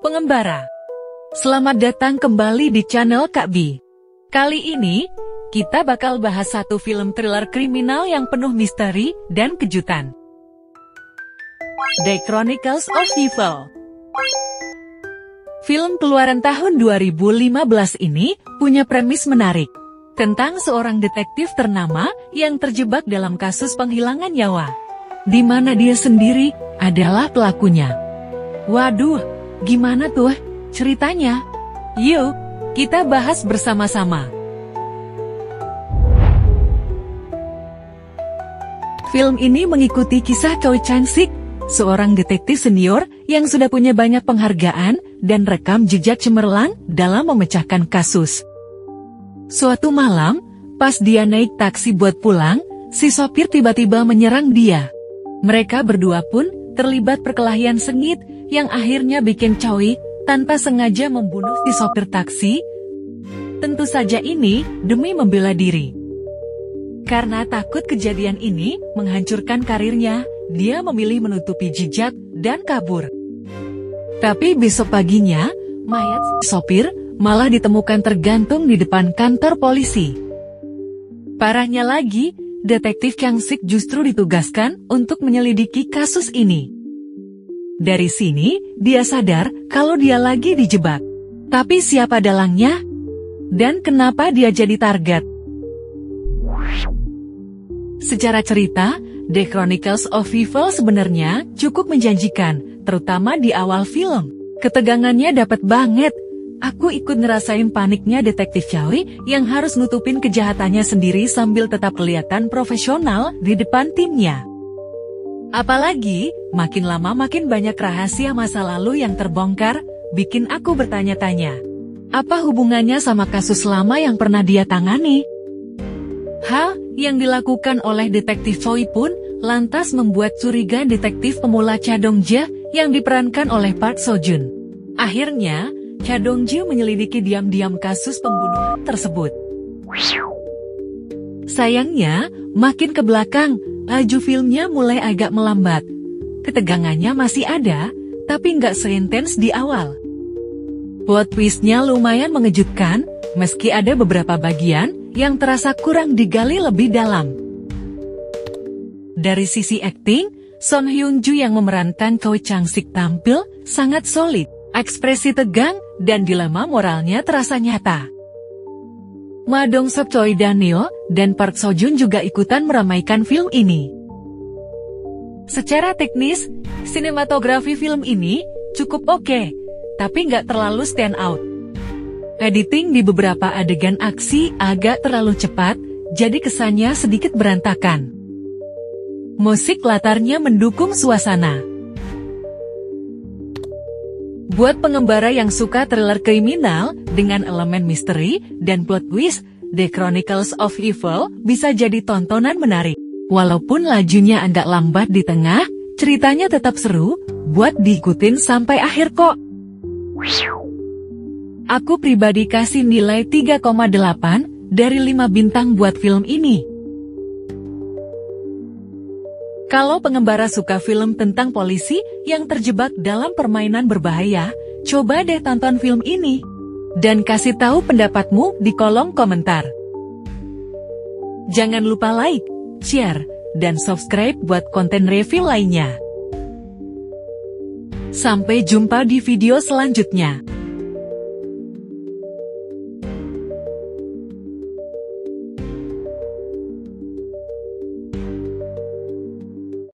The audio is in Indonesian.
Pengembara. Selamat datang kembali di channel Kak Bi. Kali ini, kita bakal bahas satu film thriller kriminal yang penuh misteri dan kejutan. The Chronicles of Evil. Film keluaran tahun 2015 ini punya premis menarik tentang seorang detektif ternama yang terjebak dalam kasus penghilangan nyawa, di mana dia sendiri adalah pelakunya. Waduh, gimana tuh ceritanya? Yuk, kita bahas bersama-sama. Film ini mengikuti kisah Choi Chang-sik, seorang detektif senior yang sudah punya banyak penghargaan dan rekam jejak cemerlang dalam memecahkan kasus. Suatu malam, pas dia naik taksi buat pulang, si sopir tiba-tiba menyerang dia. Mereka berdua pun terlibat perkelahian sengit yang akhirnya bikin Choi tanpa sengaja membunuh si sopir taksi. Tentu saja ini demi membela diri. Karena takut kejadian ini menghancurkan karirnya, dia memilih menutupi jejak dan kabur. Tapi besok paginya, mayat si sopir malah ditemukan tergantung di depan kantor polisi. Parahnya lagi, detektif Chang-sik justru ditugaskan untuk menyelidiki kasus ini. Dari sini, dia sadar kalau dia lagi dijebak. Tapi siapa dalangnya? Dan kenapa dia jadi target? Secara cerita, The Chronicles of Evil sebenarnya cukup menjanjikan, terutama di awal film. Ketegangannya dapat banget. Aku ikut ngerasain paniknya detektif Choi yang harus nutupin kejahatannya sendiri sambil tetap kelihatan profesional di depan timnya. Apalagi, makin lama makin banyak rahasia masa lalu yang terbongkar, bikin aku bertanya-tanya. Apa hubungannya sama kasus lama yang pernah dia tangani? Hal yang dilakukan oleh detektif Choi pun lantas membuat curiga detektif pemula Cha Dong-je yang diperankan oleh Park Seo-joon. Akhirnya, Cha Dong-je menyelidiki diam-diam kasus pembunuhan tersebut. Sayangnya, makin ke belakang, laju filmnya mulai agak melambat. Ketegangannya masih ada, tapi nggak seintens di awal. Plot twist-nya lumayan mengejutkan, meski ada beberapa bagian yang terasa kurang digali lebih dalam. Dari sisi akting, Son Hyun-joo yang memerankan Choi Chang-sik tampil sangat solid. Ekspresi tegang dan dilema moralnya terasa nyata. Ma Dong-seok, Choi Daniel, dan Park Seo-joon juga ikutan meramaikan film ini. Secara teknis, sinematografi film ini cukup oke, tapi nggak terlalu stand out. Editing di beberapa adegan aksi agak terlalu cepat, jadi kesannya sedikit berantakan. Musik latarnya mendukung suasana. Buat pengembara yang suka thriller kriminal dengan elemen misteri dan plot twist, The Chronicles of Evil bisa jadi tontonan menarik. Walaupun lajunya agak lambat di tengah, ceritanya tetap seru, buat diikutin sampai akhir kok. Aku pribadi kasih nilai 3,8 dari 5 bintang buat film ini. Kalau pengembara suka film tentang polisi yang terjebak dalam permainan berbahaya, coba deh tonton film ini. Dan kasih tahu pendapatmu di kolom komentar. Jangan lupa like, share, dan subscribe buat konten review lainnya. Sampai jumpa di video selanjutnya.